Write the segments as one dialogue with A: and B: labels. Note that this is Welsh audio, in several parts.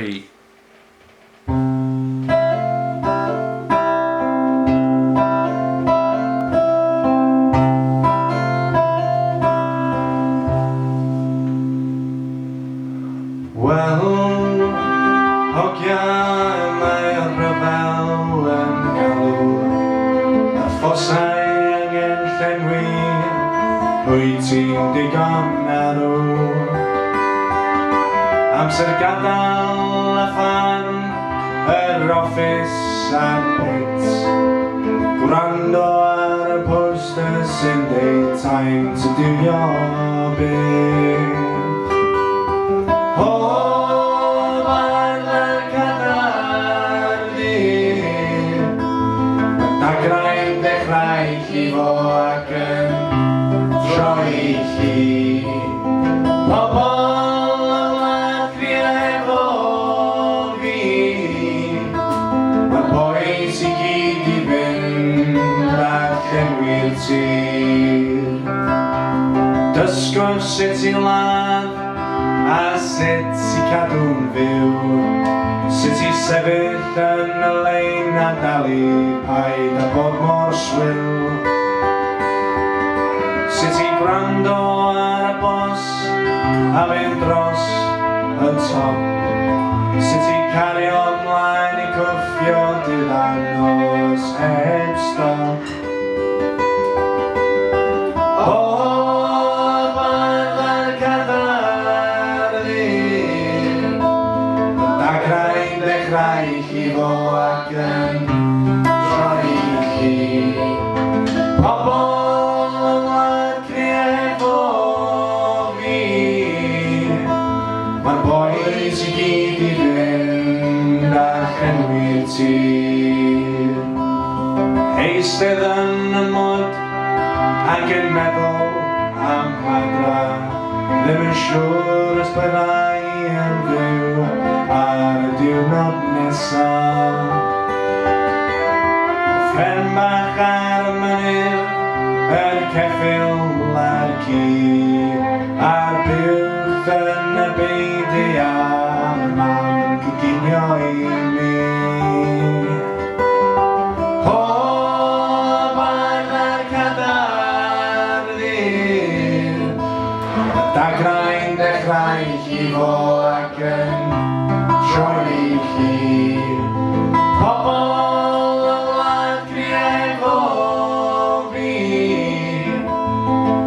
A: Hey.
B: Wel, hogiau mae'r rhyfel yn galw, a phosau angen llenwi, pwy ti'n digon arw. Amser gadael a phan, yr office a'r pits, gwrando ar y posters sy'n deud time to do your bit. I fo ac yn troi chi pobl y wlad fi efo fi. Mae'r bois I gyd I fynd ac enwi'r tir. Dysgwr sut I ladd a sut I cadw'n fyw, sut I sefyll yn y lein a dalu paid a bod mor swil. Sut I gwrando ar y bos a fynd dros y top, sut I cario ymlaen I cwffio dydd-anos heb stop. Pob arfer cadarnir, dagrau'n dechrau chi fo ac yn troi chi. Pobl bois I gyd I fynd ac enwi'r tir. Eistedd yn y mwd ac yn meddwl am hadra, ddim yn siŵr os byddai yn fyw ar y diwrnod nesaf. Ffen bach ar y mynydd, yr ceffyl a'r ci, a'r buwch yn y beidio a'r mam gyginio I mi. Pob arfer cadarnir, dagrau'n dechrau chi fo ac yn troi chi. Pobl y wlad fi efo fi,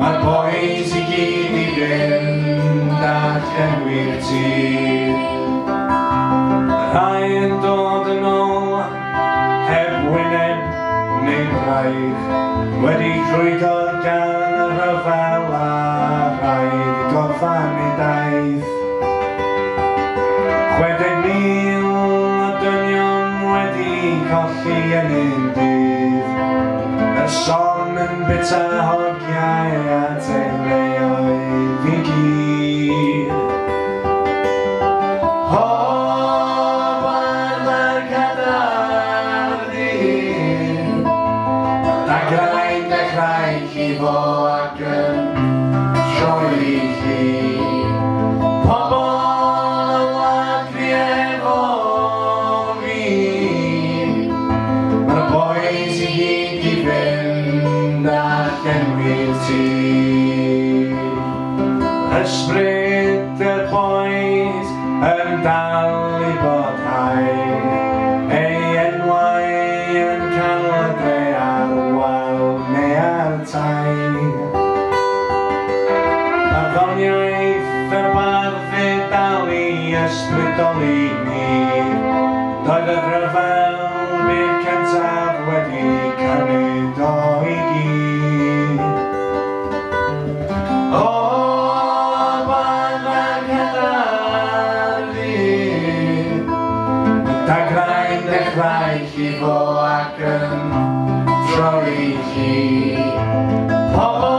B: mae'r bois I gyd I fynd ac enwi'r tir. Rhai yn dod yn ôl heb wyneb neu braich, wedi llwyddo gan y rhyfel a rhaid I gorffan I daith. 60,000 o dynion wedi colli yn un dydd, y son yn bita hogiau a teuluoedd I gyd. Pob arfer cadarnir, dagrau'n dechrau chi fo ac yn troi chi. Pobl y wlad fi efo fi, mae'r bois I gyd I fynd ac enwi'r tir. Ysbryd y bois yn dal I bodhau, ei enwau yn cael y dre ar wal neu ar tai. Barddoniaeth y bardd I dal I ysbrydoli ni, doedd y rhyfel byd cyntaf wedi cymryd o'i gyd. Pob arfer cadarnir, dagrau'n dechrau chi fo ac yn troi chi. Pobl